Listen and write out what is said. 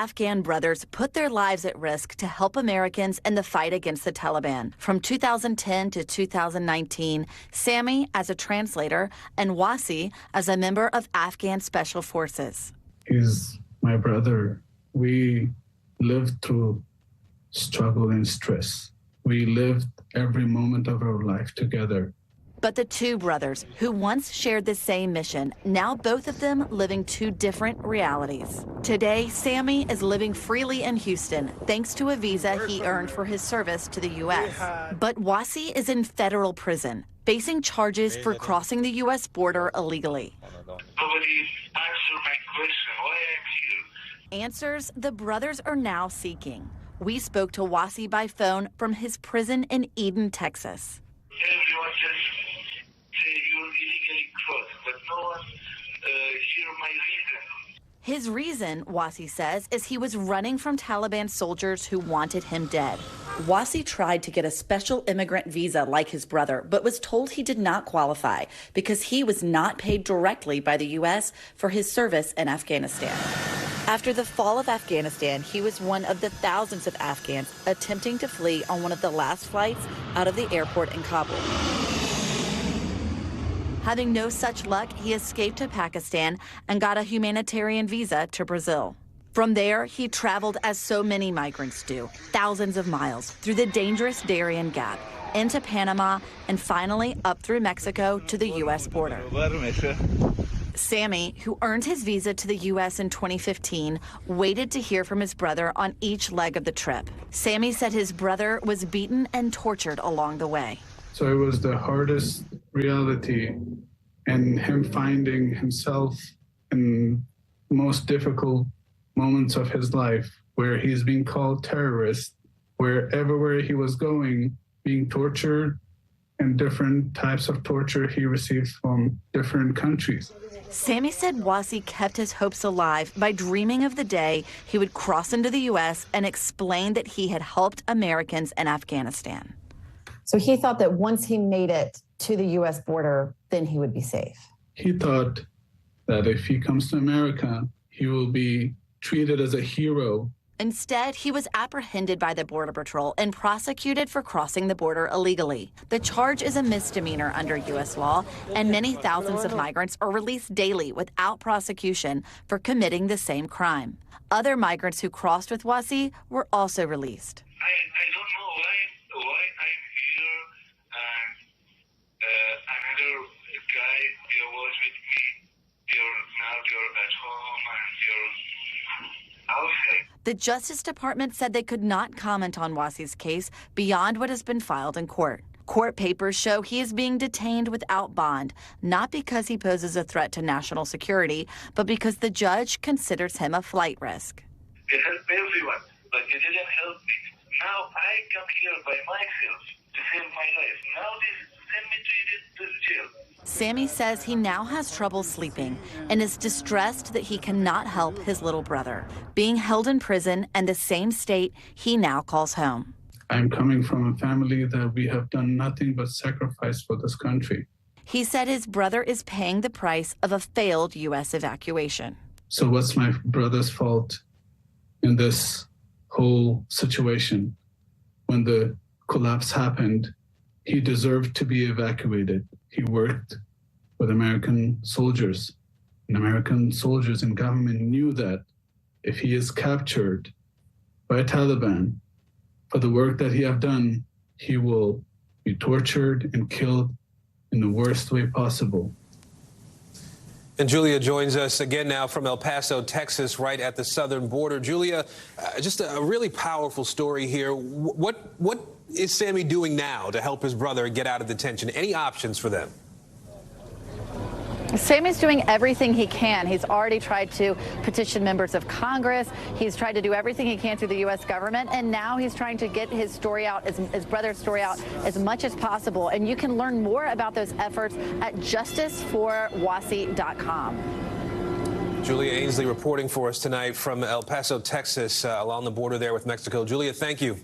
Afghan brothers put their lives at risk to help Americans in the fight against the Taliban. From 2010 to 2019, Sami as a translator and Wasi as a member of Afghan Special Forces. He's my brother. We lived through struggle and stress. We lived every moment of our life together. But the two brothers, who once shared the same mission, now both of them living two different realities. Today, Sami is living freely in Houston thanks to a visa he earned for his service to the U.S. But Wasi is in federal prison, facing charges for crossing the U.S. border illegally. Nobody answered my question, why I'm here. Answers the brothers are now seeking. We spoke to Wasi by phone from his prison in Eden, Texas. Everyone just say you're illegally crossed, but no one hear my reason. His reason, Wasi says, is he was running from Taliban soldiers who wanted him dead. Wasi tried to get a special immigrant visa like his brother, but was told he did not qualify because he was not paid directly by the U.S. for his service in Afghanistan. After the fall of Afghanistan, he was one of the thousands of Afghans attempting to flee on one of the last flights out of the airport in Kabul. Having no such luck, he escaped to Pakistan and got a humanitarian visa to Brazil. From there, he traveled as so many migrants do, thousands of miles through the dangerous Darien Gap, into Panama, and finally up through Mexico to the U.S. border. Sami, who earned his visa to the U.S. in 2015, waited to hear from his brother on each leg of the trip. Sami said his brother was beaten and tortured along the way. So it was the hardest reality, and him finding himself in most difficult moments of his life where he's being called terrorist, where everywhere he was going, being tortured, and different types of torture he received from different countries. Sami said Wasi kept his hopes alive by dreaming of the day he would cross into the U.S. and explain that he had helped Americans in Afghanistan. So he thought that once he made it to the U.S. border, then he would be safe. He thought that if he comes to America, he will be treated as a hero. Instead, he was apprehended by the Border Patrol and prosecuted for crossing the border illegally. The charge is a misdemeanor under U.S. law, and many thousands of migrants are released daily without prosecution for committing the same crime. Other migrants who crossed with Wasi were also released. I don't know why I'm here, and another guy was with me. Now you're at home and you're outside. The Justice Department said they could not comment on Wasi's case beyond what has been filed in court. Court papers show he is being detained without bond, not because he poses a threat to national security, but because the judge considers him a flight risk. They helped everyone, but they didn't help me. Now I come here by myself to save my life. Now they send me to jail. Sami says he now has trouble sleeping and is distressed that he cannot help his little brother, being held in prison in the same state he now calls home. I'm coming from a family that we have done nothing but sacrifice for this country. He said his brother is paying the price of a failed U.S. evacuation. So what's my brother's fault in this whole situation? When the collapse happened, he deserved to be evacuated. He worked with American soldiers, and American soldiers and government knew that if he is captured by Taliban for the work that he have done, he will be tortured and killed in the worst way possible. And Julia joins us again now from El Paso, Texas, right at the southern border. Julia, just a really powerful story here. What is Sami doing now to help his brother get out of detention? Any options for them? Sami's doing everything he can. He's already tried to petition members of Congress. He's tried to do everything he can through the U.S. government, and now he's trying to get his story out, his brother's story out, as much as possible. And you can learn more about those efforts at justiceforwasi.com. Julia Ainsley reporting for us tonight from El Paso, Texas, along the border there with Mexico. Julia, thank you.